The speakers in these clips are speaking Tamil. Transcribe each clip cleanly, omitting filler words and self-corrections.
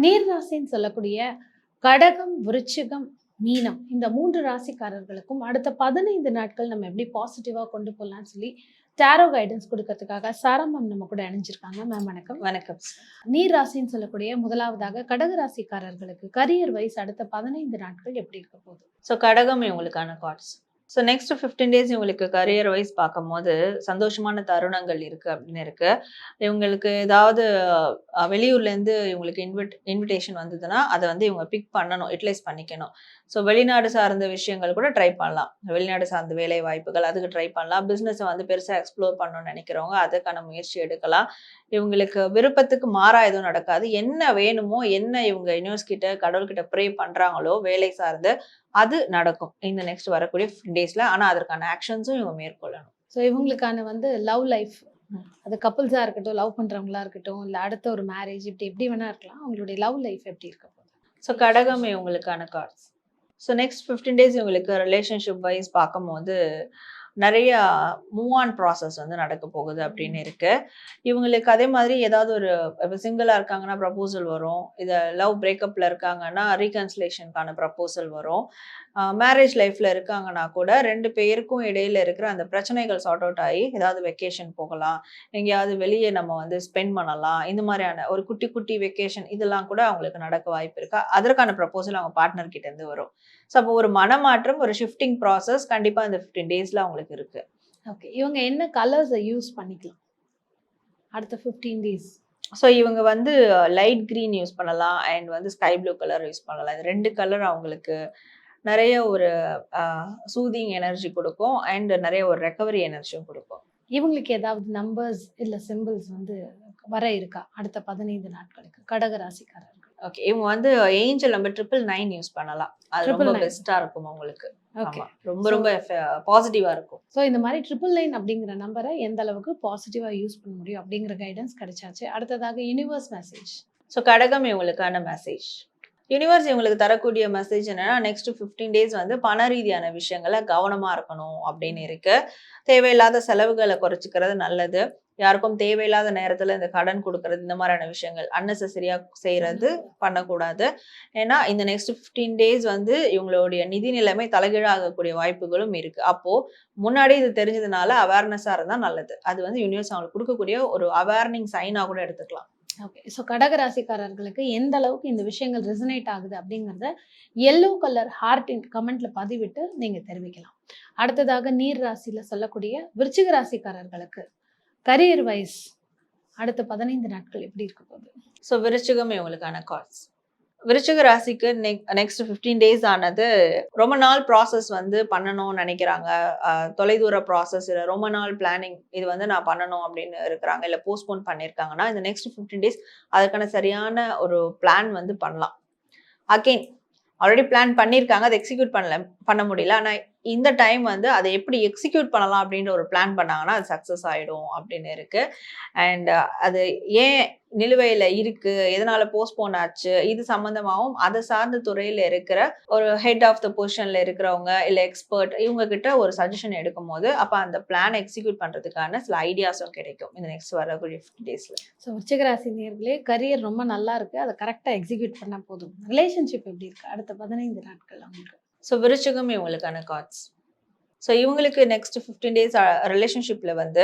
நீர் ராசின்னு சொல்லக்கூடிய கடகம், விருச்சிகம், மீனம் இந்த 3 ராசிக்காரர்களுக்கும் அடுத்த 15 நாட்கள் நம்ம எப்படி பாசிட்டிவா கொண்டு போகலாம்னு சொல்லி டாரோ கைடன்ஸ் கொடுக்கறதுக்காக சாரா மேம் நம்ம கூட இணைஞ்சிருக்காங்க. மேம் வணக்கம். வணக்கம். நீர் ராசின்னு சொல்லக்கூடிய முதலாவதாக கடக ராசிக்காரர்களுக்கு கரியர் வைஸ் அடுத்த 15 நாட்கள் எப்படி இருக்க போகுது? கடகம் இவங்களுக்கான கார்ட்ஸ். நெக்ஸ்ட் 15 டேஸ் இவங்களுக்கு கரியர் வைஸ் பார்க்கும்போது சந்தோஷமான தருணங்கள் இருக்கு அப்படின்னு இருக்கு. இவங்களுக்கு ஏதாவது வெளியூர்லேருந்து இவங்களுக்கு இன்விடேஷன் வந்ததுன்னா அதை வந்து இவங்க பிக் பண்ணணும், யூட்டிலைஸ் பண்ணிக்கணும். வெளிநாடு சார்ந்த விஷயங்கள் கூட ட்ரை பண்ணலாம். வெளிநாடு சார்ந்த வேலை வாய்ப்புகள் அதுக்கு ட்ரை பண்ணலாம். பிஸ்னஸை வந்து பெருசாக எக்ஸ்ப்ளோர் பண்ணணும்னு நினைக்கிறவங்க அதுக்கான முயற்சி எடுக்கலாம். இவங்களுக்கு விருப்பத்துக்கு மாறா எதுவும் நடக்காது. என்ன வேணுமோ, என்ன இவங்க யூனிவர்ஸ் கிட்ட கடவுள்கிட்ட ப்ரே பண்றாங்களோ வேலை சார்ந்து அது நடக்கும் இந்த நெக்ஸ்ட் வரக்கூடிய 15 டேஸ்ல. ஆனா அதற்கான ஆக்ஷன்ஸும் இவங்க மேற்கொள்ளணும். இவங்களுக்கான வந்து லவ் லைஃப், அது கப்புள்ஸா இருக்கட்டும், லவ் பண்றவங்களா இருக்கட்டும், இல்ல அடுத்த ஒரு மேரேஜ் இப்படி எப்படி வேணா இருக்கலாம். அவங்களுடைய லவ் லைஃப் எப்படி இருக்க போகுது? கடகம் இவங்களுக்கான கார்ட்ஸ். நெக்ஸ்ட் 15 டேஸ் இவங்களுக்கு ரிலேஷன்ஷிப் வைஸ் பார்க்கும்போது நிறைய மூவ் ஆன் ப்ராசஸ் வந்து நடக்க போகுது அப்படின்னு இருக்கு. இவங்களுக்கு அதே மாதிரி ஏதாவது ஒரு இப்போ சிங்கிளாக இருக்காங்கன்னா ப்ரப்போசல் வரும். இதை லவ் பிரேக்கப்பில் இருக்காங்கன்னா ரீகன்சிலேஷனுக்கான ப்ரப்போசல் வரும். மேரேஜ் லைஃப்பில் இருக்காங்கன்னா கூட 2 பேருக்கும் இடையில இருக்கிற அந்த பிரச்சனைகள் சார்ட் அவுட் ஆகி ஏதாவது வெக்கேஷன் போகலாம், எங்கேயாவது வெளியே நம்ம வந்து ஸ்பெண்ட் பண்ணலாம். இந்த மாதிரியான ஒரு குட்டி குட்டி வெக்கேஷன் இதெல்லாம் கூட அவங்களுக்கு நடக்க வாய்ப்பு இருக்கா. அதற்கான ப்ரப்போசல் அவங்க பார்ட்னர் கிட்ட இருந்து வரும். அப்போ ஒரு மனமாற்றம், ஒரு ஷிஃப்டிங் ப்ராசஸ் கண்டிப்பாக இந்த 15 டேஸ்ல அவங்களுக்கு இருக்கு. ஓகே, இவங்க என்ன கலர்ஸை யூஸ் பண்ணிக்கலாம் அடுத்த 15 டேஸ்? இவங்க வந்து லைட் கிரீன் யூஸ் பண்ணலாம் அண்ட் வந்து ஸ்கை ப்ளூ கலர் யூஸ் பண்ணலாம். இந்த 2 கலர் அவங்களுக்கு நிறைய ஒரு சூதிங் எனர்ஜி கொடுக்கும் அண்ட் நிறைய ஒரு ரெக்கவரி எனர்ஜியும் கொடுக்கும். இவங்களுக்கு ஏதாவது நம்பர்ஸ் இல்ல சிம்பிள்ஸ் வந்து வர இருக்கா அடுத்த 15 நாட்களுக்கு கடக ராசிக்காரர்கள்? ஓகே, இவங்க வந்து ஏஞ்சல் நம்பர் 999 யூஸ் பண்ணலாம். அது ரொம்ப பெஸ்டா இருக்கும் உங்களுக்கு. ரொம்ப ரொம்ப பாசிட்டிவா இருக்கும். இந்த மாதிரி 999 அப்படிங்கிற நம்பரை எந்த அளவுக்கு பாசிட்டிவா யூஸ் பண்ண முடியும் அப்படிங்கிற கைடன்ஸ் கிடைச்சாச்சு. அடுத்ததாக யூனிவர்ஸ் மெசேஜ். கடகம் இவங்களுக்கான மெசேஜ். யூனிவர்ஸ் இவங்களுக்கு தரக்கூடிய மெசேஜ் என்னன்னா, நெக்ஸ்ட் 15 டேஸ் வந்து பண ரீதியான விஷயங்களை கவனமா இருக்கணும் அப்படின்னு இருக்கு. தேவையில்லாத செலவுகளை குறைச்சிக்கிறது நல்லது. யாருக்கும் தேவையில்லாத நேரத்துல இந்த கடன் கொடுக்கறது, இந்த மாதிரியான விஷயங்கள் அன்னெசரியா செய்யறது பண்ணக்கூடாது. ஏன்னா இந்த நெக்ஸ்ட் 15 டேஸ் வந்து இவங்களுடைய நிதி நிலைமை தலைகீழாகக்கூடிய வாய்ப்புகளும் இருக்கு. அப்போ முன்னாடி இது தெரிஞ்சதுனால அவேர்னஸா இருந்தா நல்லது. அது வந்து யூனிவர்ஸ் அவங்களுக்கு கொடுக்கக்கூடிய ஒரு அவேர்னிங் சைனா கூட எடுத்துக்கலாம். ஓகே, கடக ராசிக்காரர்களுக்கு எந்த அளவுக்கு இந்த விஷயங்கள் ரெசனேட் ஆகுது அப்படிங்கிறத எல்லோ கலர் ஹார்ட்டின் கமெண்ட்ல பதிவிட்டு நீங்க தெரிவிக்கலாம். அடுத்ததாக நீர் ராசியில சொல்லக்கூடிய விருச்சிக ராசிக்காரர்களுக்கு கரியர் வைஸ் அடுத்த 15 நாட்கள் எப்படி இருக்க போகுது? விருச்சிகம் இவங்களுக்கான கார்ட்ஸ். விருச்சிக ராசிக்கு நெக்ஸ்ட் 15 டேஸ் ஆனது ரொம்ப நாள் ப்ராசஸ் வந்து பண்ணணும்னு நினைக்கிறாங்க. தொலைதூர ப்ராசஸ் இல்லை ரொம்ப நாள் பிளானிங் இது வந்து நான் பண்ணணும் அப்படின்னு இருக்கிறாங்க, இல்லை போஸ்ட்போன் பண்ணியிருக்காங்கன்னா இந்த நெக்ஸ்ட் 15 டேஸ் அதுக்கான சரியான ஒரு பிளான் வந்து பண்ணலாம். அகெயின் ஆல்ரெடி பிளான் பண்ணியிருக்காங்க, அதை எக்ஸிக்யூட் பண்ண முடியல. ஆனால் இந்த டைம் வந்து அதை எப்படி எக்ஸிக்யூட் பண்ணலாம் அப்படின்ற ஒரு பிளான் பண்ணாங்கன்னா அது சக்ஸஸ் ஆகிடும் அப்படின்னு இருக்கு. அண்ட் அது ஏன் நிலுவையில் இருக்கு, எதனால போஸ்ட்போன் ஆச்சு, இது சம்மந்தமாகவும் அதை சார்ந்த துறையில் இருக்கிற ஒரு ஹெட் ஆஃப் த பொசிஷனில் இருக்கிறவங்க இல்லை எக்ஸ்பர்ட் இவங்க கிட்ட ஒரு சஜஷன் எடுக்கும் போது அப்போ அந்த பிளான் எக்ஸிக்யூட் பண்ணுறதுக்கான சில ஐடியாஸும் கிடைக்கும் இந்த நெக்ஸ்ட் வரக்கூடிய 15 டேஸில். விருச்சிகராசி நேயர்களே, கரியர் ரொம்ப நல்லா இருக்கு, அதை கரெக்டாக எக்ஸிக்யூட் பண்ணால் போதும். ரிலேஷன்ஷிப் எப்படி இருக்கு அடுத்த 15 நாட்கள் அவங்களுக்கு? விருச்சிகம் இவங்களுக்கான கார்ட்ஸ். இவங்களுக்கு நெக்ஸ்ட் 15 டேஸ் ரிலேஷன்ஷிப்ல வந்து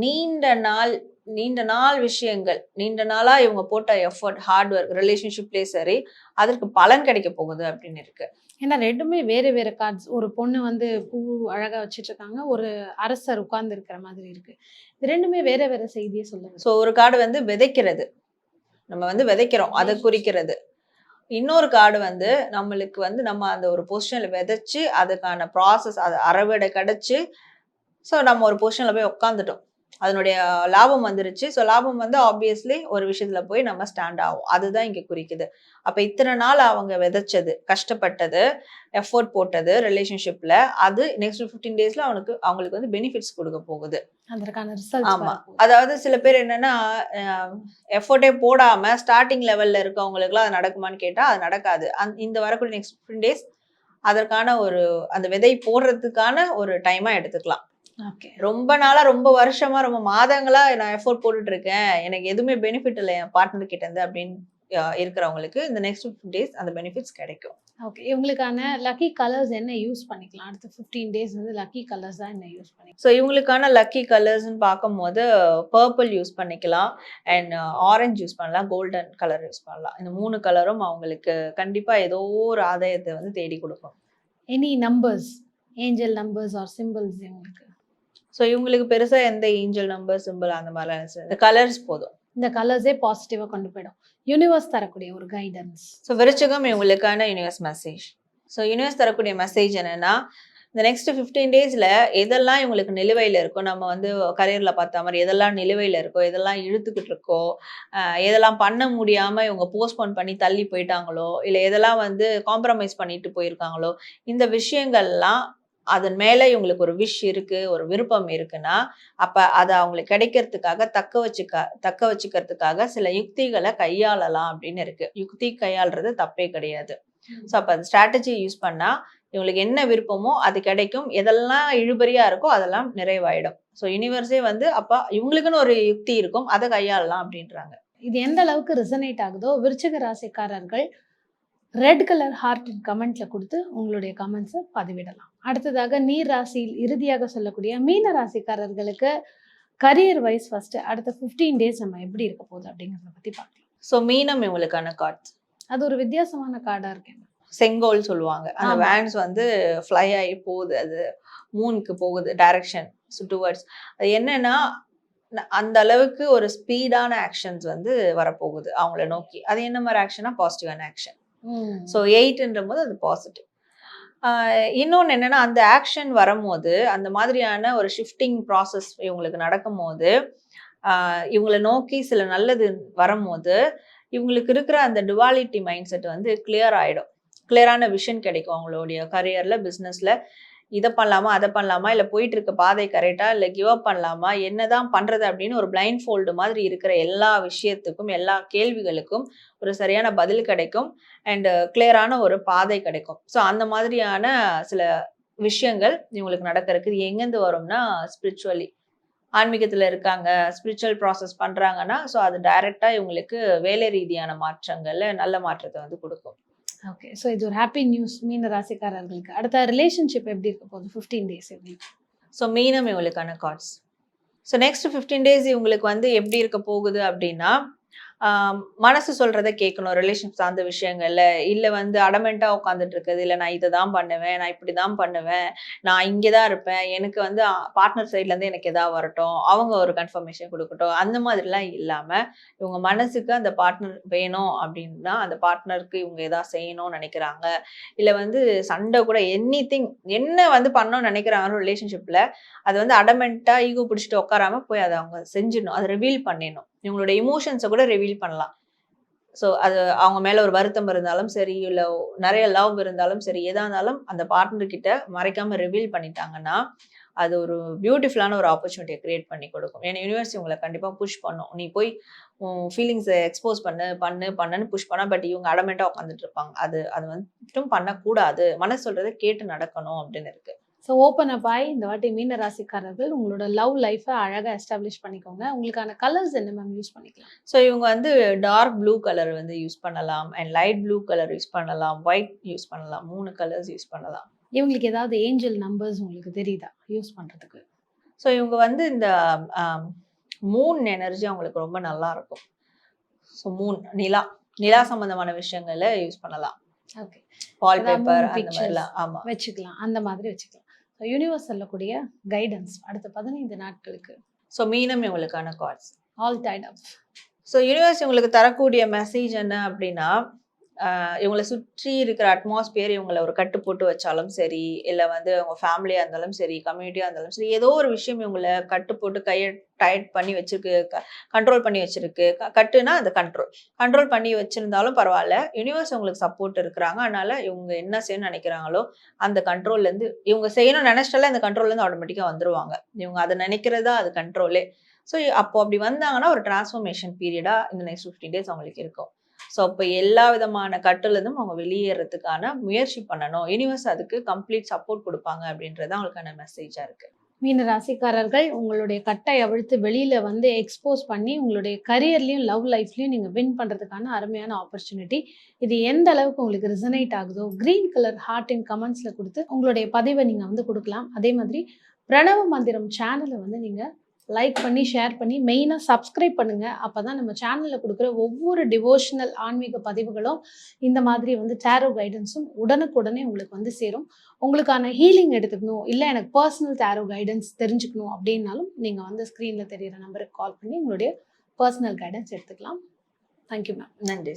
நீண்ட நாள் விஷயங்கள், நீண்ட நாளா இவங்க போட்ட எஃபர்ட், ஹார்ட் ஒர்க் ரிலேஷன்ஷிப்லேயே சரி அதற்கு பலன் கிடைக்க போகுது அப்படின்னு இருக்கு. ஏன்னா 2மே வேற வேற கார்ட்ஸ். ஒரு பொண்ணு வந்து பூ அழகா வச்சிட்டு இருக்காங்க, ஒரு அரசர் உட்கார்ந்து இருக்கிற மாதிரி இருக்கு. இது 2மே வேற வேற செய்தியை சொல்லுங்க. ஒரு கார்டு வந்து விதைக்கிறது, நம்ம வந்து விதைக்கிறோம் அதை குறிக்கிறது. இன்னொரு கார்டு வந்து நம்மளுக்கு வந்து நம்ம அந்த ஒரு பொசிஷன்ல விதைச்சு அதுக்கான ப்ராசஸ் அது அறுவடை கிடைச்சு நம்ம ஒரு பொசிஷன்ல போய் உட்காந்துட்டோம், அதனுடைய லாபம் வந்துருச்சு. லாபம் வந்து ஆப்வியஸ்லி ஒரு விஷயத்துல போய் நம்ம ஸ்டாண்ட் ஆகும், அதுதான் இங்க குறிக்குது. அப்ப இத்தனை நாள் அவங்க விதைச்சது, கஷ்டப்பட்டது, எஃபோர்ட் போட்டது ரிலேஷன்ஷிப்ல அது நெக்ஸ்ட் 15 டேஸ்ல அவங்களுக்கு வந்து பெனிஃபிட்ஸ் கொடுக்க போகுது. ஆமா, அதாவது சில பேர் என்னன்னா எஃபோர்ட்டே போடாம ஸ்டார்டிங் லெவல்ல இருக்கவங்களுக்குலாம் அது நடக்குமான்னு கேட்டா அது நடக்காது. இந்த வரக்கூடிய நெக்ஸ்ட் 15 டேஸ் அதற்கான ஒரு அந்த விதை போடுறதுக்கான ஒரு டைமா எடுத்துக்கலாம். ரொம்ப நாளா, ரொம்ப வருஷமா, ரொம்ப மாதங்களா நான் எஃபோர்ட் போட்டுட்டு இருக்கேன், எனக்கு எதுவுமே பெனிஃபிட் இல்லை என் பார்ட்னர் கிட்ட இருந்து அப்படின்னு இருக்கிறவங்களுக்கு இந்த நெக்ஸ்ட் 15 டேஸ் அந்த பெனிஃபிட்ஸ் கிடைக்கும். ஓகே. இவங்களுக்கான லக்கி கலர்ஸ் என்ன யூஸ் பண்ணிக்கலாம்? அடுத்த 15 டேஸ் வந்து லக்கி கலர்ஸா என்ன யூஸ் பண்ணிக்கலாம்? ஸோ இவங்களுக்கான லக்கி கலர்ஸ்ன்னு பார்க்கும்போது பர்பிள் யூஸ் பண்ணிக்கலாம் அண்ட் ஆரஞ்சு யூஸ் பண்ணலாம், கோல்டன் கலர் யூஸ் பண்ணலாம். இந்த 3 கலரும் அவங்களுக்கு கண்டிப்பா ஏதோ ஒரு ஆதாயத்தை வந்து தேடி கொடுக்கும். Any numbers, angel numbers are symbols இவங்களுக்கு? ஸோ இவங்களுக்கு பெருசா எந்த ஏஞ்சல் நம்பர் சிம்பிள் அந்த மாதிரிலாம் இந்த கலர்ஸ் போதும். இந்த கலர்ஸே பாசிட்டிவா கொண்டு போயிடும். யூனிவர்ஸ் தரக்கூடிய ஒரு கைடன்ஸ். ஸோ விருச்சிகம் இவங்களுக்கான யூனிவர்ஸ் மெசேஜ். ஸோ யூனிவர்ஸ் தரக்கூடிய மெசேஜ் என்னன்னா, இந்த நெக்ஸ்ட் 15 டேஸ்ல எதெல்லாம் இவங்களுக்கு நிலுவையில் இருக்கோ, நம்ம வந்து கரியர்ல பார்த்த மாதிரி எதெல்லாம் நிலுவையில் இருக்கோ, எதெல்லாம் இழுத்துக்கிட்டு இருக்கோ, எதெல்லாம் பண்ண முடியாம இவங்க போஸ்ட்போன் பண்ணி தள்ளி போயிட்டாங்களோ, இல்லை எதெல்லாம் வந்து காம்ப்ரமைஸ் பண்ணிட்டு போயிருக்காங்களோ, இந்த விஷயங்கள்லாம் அதன் மேல இவங்களுக்கு ஒரு விஷ் இருக்கு, ஒரு விருப்பம் இருக்குன்னா, அப்ப அதை அவங்களுக்கு கிடைக்கிறதுக்காக தக்க வச்சுக்கிறதுக்காக சில யுக்திகளை கையாளலாம் அப்படின்னு இருக்கு. யுக்தி கையாளுறது தப்பே கிடையாது. ஸோ அப்ப அந்த ஸ்ட்ராட்டஜி யூஸ் பண்ணா இவங்களுக்கு என்ன விருப்பமோ அது கிடைக்கும். எதெல்லாம் இழுபறியா இருக்கோ அதெல்லாம் நிறைவாயிடும். ஸோ யூனிவர்ஸே வந்து அப்ப இவங்களுக்குன்னு ஒரு யுக்தி இருக்கும், அதை கையாளலாம் அப்படின்றாங்க. இது எந்த அளவுக்கு ரிசனேட் ஆகுதோ விருச்சிக ராசிக்காரர்கள் ரெட் கலர் ஹார்ட் கமெண்ட்ல கொடுத்து உங்களுடைய கமெண்ட்ஸை பதிவிடலாம். அடுத்ததாக நீர் ராசியில் இறுதியாக சொல்லக்கூடிய மீன ராசிக்காரர்களுக்கு கரியர் வைஸ் ஃபர்ஸ்ட் அடுத்த 15 டேஸ் நம்ம எப்படி இருக்க போகுது அப்படிங்கிறத பத்தி பார்க்கலாம். ஸோ மீனம் இவங்களுக்கான கார்ட்ஸ். அது ஒரு வித்தியாசமான கார்டா இருக்கு. செங்கோல் சொல்லுவாங்க. அந்த ஆமா. வேன்ஸ் வந்து ஃப்ளை ஆகி போகுது, அது மூனுக்கு போகுது டைரக்ஷன் டுவர்ட்ஸ். அது என்னன்னா அந்த அளவுக்கு ஒரு ஸ்பீடான ஆக்ஷன்ஸ் வந்து வரப்போகுது அவங்கள நோக்கி. அது என்ன மாதிரி ஆக்ஷனா? பாசிட்டிவான ஆக்ஷன். ஸோ 8ன்ற போது அது பாசிட்டிவ். இன்னொன்று என்னன்னா, அந்த ஆக்ஷன் வரும்போது அந்த மாதிரியான ஒரு ஷிஃப்டிங் ப்ராசஸ் இவங்களுக்கு நடக்கும்போது இவங்களை நோக்கி சில நல்லது வரும்போது இவங்களுக்கு இருக்கிற அந்த டுவாலிட்டி மைண்ட் செட் வந்து கிளியர் ஆகிடும். கிளியரான விஷன் கிடைக்கும் அவங்களுடைய கரியர்ல, பிஸ்னஸ்ல. இதை பண்ணலாமா, அதை பண்ணலாமா, இல்லை போயிட்டு இருக்க பாதை கரெக்டா, இல்லை கிவ் அப் பண்ணலாமா, என்னதான் பண்றது அப்படின்னு ஒரு பிளைண்ட் ஃபோல்டு மாதிரி இருக்கிற எல்லா விஷயத்துக்கும், எல்லா கேள்விகளுக்கும் ஒரு சரியான பதில் கிடைக்கும் அண்ட் கிளியரான ஒரு பாதை கிடைக்கும். ஸோ அந்த மாதிரியான சில விஷயங்கள் இவங்களுக்கு நடக்கிறதுக்கு இது எங்கேருந்து வரும்னா, ஸ்பிரிச்சுவலி ஆன்மீகத்துல இருக்காங்க, ஸ்பிரிச்சுவல் ப்ராசஸ் பண்றாங்கன்னா, ஸோ அது டைரக்டா இவங்களுக்கு வேலை ரீதியான மாற்றங்கள்ல நல்ல மாற்றத்தை வந்து கொடுக்கும். ஓகே. ஸோ இது ஒரு ஹாப்பி நியூஸ் மீன ராசிக்காரர்களுக்கு. அடுத்த ரிலேஷன்ஷிப் எப்படி இருக்க போகுது 15 டேஸ் எப்படி? ஸோ மீனம் இவங்களுக்கான கார்ட்ஸ். ஸோ நெக்ஸ்ட் 15 டேஸ் இவங்களுக்கு வந்து எப்படி இருக்க போகுது அப்படின்னா, மனசு சொல்றதை கேட்கணும் ரிலேஷன்ஷிப் சார்ந்த விஷயங்கள்ல. இல்லை வந்து அடமெண்டா உட்காந்துட்டு இருக்குது, இல்லை நான் இதை தான் பண்ணுவேன், நான் இப்படி தான் பண்ணுவேன், நான் இங்கே தான் இருப்பேன், எனக்கு வந்து பார்ட்னர் சைட்லேருந்து எனக்கு எதாவது வரட்டும், அவங்க ஒரு கன்ஃபர்மேஷன் கொடுக்கட்டும், அந்த மாதிரிலாம் இல்லாமல் இவங்க மனசுக்கு அந்த பார்ட்னர் வேணும் அப்படின்னா அந்த பார்ட்னருக்கு இவங்க எதாவது செய்யணும்னு நினைக்கிறாங்க. இல்லை வந்து சண்டை கூட என்ன வந்து பண்ணணும்னு நினைக்கிறாங்க ரிலேஷன்ஷிப்பில், அது வந்து அடமெண்டா ஈகோ பிடிச்சிட்டு உட்காராம போய் அதை அவங்க செஞ்சிடணும், அதை ரிவீல் பண்ணிடணும். இவங்களோட இமோஷன்ஸை கூட ரிவீல் பண்ணலாம். ஸோ அது அவங்க மேல ஒரு வருத்தம் இருந்தாலும் சரி, இல்லை நிறைய லவ் இருந்தாலும் சரி, எதா இருந்தாலும் அந்த பார்ட்னர் கிட்ட மறைக்காம ரிவீல் பண்ணிட்டாங்கன்னா அது ஒரு பியூட்டிஃபுல்லான ஒரு ஆப்பர்ச்சுனிட்டியை கிரியேட் பண்ணி கொடுக்கும். ஏன்னா யூனிவர்ஸ் உங்களை கண்டிப்பா புஷ் பண்ணும். நீ போய் ஃபீலிங்ஸை எக்ஸ்போஸ் பண்ணுன்னு புஷ் பண்ணா, பட் இவங்க அடமெண்டா உட்காந்துட்டு இருப்பாங்க. அது வந்துட்டும் பண்ணக்கூடாது, மனசு சொல்றதை கேட்டு நடக்கணும் அப்படின்னு இருக்கு. ஸோ ஓப்பன் அப் ஆகி இந்த வாட்டி மீன ராசிக்காரர்கள் உங்களோட லவ் லைஃபை அழகாக எஸ்டாப்ளிஷ் பண்ணிக்கோங்க. உங்களுக்கான கலர்ஸ் என்ன மேம் யூஸ் பண்ணிக்கலாம்? ஸோ இவங்க வந்து டார்க் ப்ளூ கலர் வந்து யூஸ் பண்ணலாம் and light blue colour use பண்ணலாம், ஒயிட் யூஸ் பண்ணலாம், 3 கலர்ஸ் யூஸ் பண்ணலாம். இவங்களுக்கு ஏதாவது ஏஞ்சல் நம்பர்ஸ் உங்களுக்கு தெரியுதா யூஸ் பண்ணுறதுக்கு? ஸோ இவங்க வந்து இந்த மூன் எனர்ஜி அவங்களுக்கு ரொம்ப நல்லா இருக்கும். ஸோ நிலா சம்பந்தமான விஷயங்களை யூஸ் பண்ணலாம். ஓகே. வால்பேப்பர் அந்த மாதிரிலாம் ஆமா வச்சுக்கலாம், அந்த மாதிரி வச்சுக்கலாம். ஸோ யூனிவர்ஸ் சொல்லக்கூடிய கைடன்ஸ் அடுத்த 15 நாட்களுக்கு. ஸோ மீனம் இவங்களுக்கான கார்ட்ஸ். ஆல் டைட் அப். ஸோ யூனிவர்ஸ் இவங்களுக்கு தரக்கூடிய மெசேஜ் என்ன அப்படின்னா, இவங்களை சுற்றி இருக்கிற அட்மாஸ்பியர் இவங்களை ஒரு கட்டு போட்டு வச்சாலும் சரி, இல்லை வந்து அவங்க ஃபேமிலியாக இருந்தாலும் சரி, கம்யூனிட்டியாக இருந்தாலும் சரி, ஏதோ ஒரு விஷயம் இவங்களை கட்டு போட்டு கையை டைட் பண்ணி வச்சிருக்கு, கண்ட்ரோல் பண்ணி வச்சிருக்கு. கட்டுனா அந்த கண்ட்ரோல் பண்ணி வச்சிருந்தாலும் பரவாயில்ல, யூனிவர்ஸ் உங்களுக்கு சப்போர்ட் இருக்கிறாங்க. அதனால இவங்க என்ன செய்யணும்னு நினைக்கிறாங்களோ அந்த கண்ட்ரோல்லேருந்து இவங்க செய்யணும்னு நினைச்சிட்டாலே அந்த கண்ட்ரோல்லேருந்து ஆட்டோமேட்டிக்காக வந்துருவாங்க. இவங்க அதை நினைக்கிறதா அது கண்ட்ரோலே. ஸோ அப்போ அப்படி வந்தாங்கன்னா ஒரு டிரான்ஸ்ஃபர்மேஷன் பீரியடாக இந்த நெக்ஸ்ட் 15 டேஸ் அவங்களுக்கு இருக்கும். ஸோ இப்போ எல்லா விதமான கட்டுலேருந்தும் அவங்க வெளியேறதுக்கான முயற்சி பண்ணணும். யூனிவர்ஸ் அதுக்கு கம்ப்ளீட் சப்போர்ட் கொடுப்பாங்க அப்படின்றது அவங்களுக்கான மெசேஜாக இருக்கு. மீன ராசிக்காரர்கள் உங்களுடைய கட்டை அவிழ்த்து வெளியில வந்து எக்ஸ்போஸ் பண்ணி உங்களுடைய கரியர்லயும் லவ் லைஃப்லயும் நீங்க வின் பண்றதுக்கான அருமையான ஆப்பர்ச்சுனிட்டி. இது எந்த அளவுக்கு உங்களுக்கு ரிசனேட் ஆகுதோ கிரீன் கலர் ஹார்ட் இன் கமெண்ட்ஸ்ல கொடுத்து உங்களுடைய பதிவை நீங்க வந்து கொடுக்கலாம். அதே மாதிரி பிரணவ மந்திரம் சேனலை வந்து நீங்க லைக் பண்ணி ஷேர் பண்ணி மெயினாக சப்ஸ்கிரைப் பண்ணுங்க. அப்பதான் நம்ம சேனல்ல கொடுக்குற ஒவ்வொரு டிவோஷனல் ஆன்மீக பதிவுகளும் இந்த மாதிரி வந்து டேரோ கைடன்ஸும் உடனுக்குடனே உங்களுக்கு வந்து சேரும். உங்களுக்கான ஹீலிங் எடுத்துக்கணும், இல்லை எனக்கு பர்சனல் டேரோ கைடன்ஸ் தெரிஞ்சுக்கணும் அப்படின்னாலும் நீங்கள் வந்து ஸ்க்ரீனில் தெரியிற நம்பருக்கு கால் பண்ணி உங்களுடைய பர்சனல் கைடன்ஸ் எடுத்துக்கலாம். Thank you ma'am. நன்றி.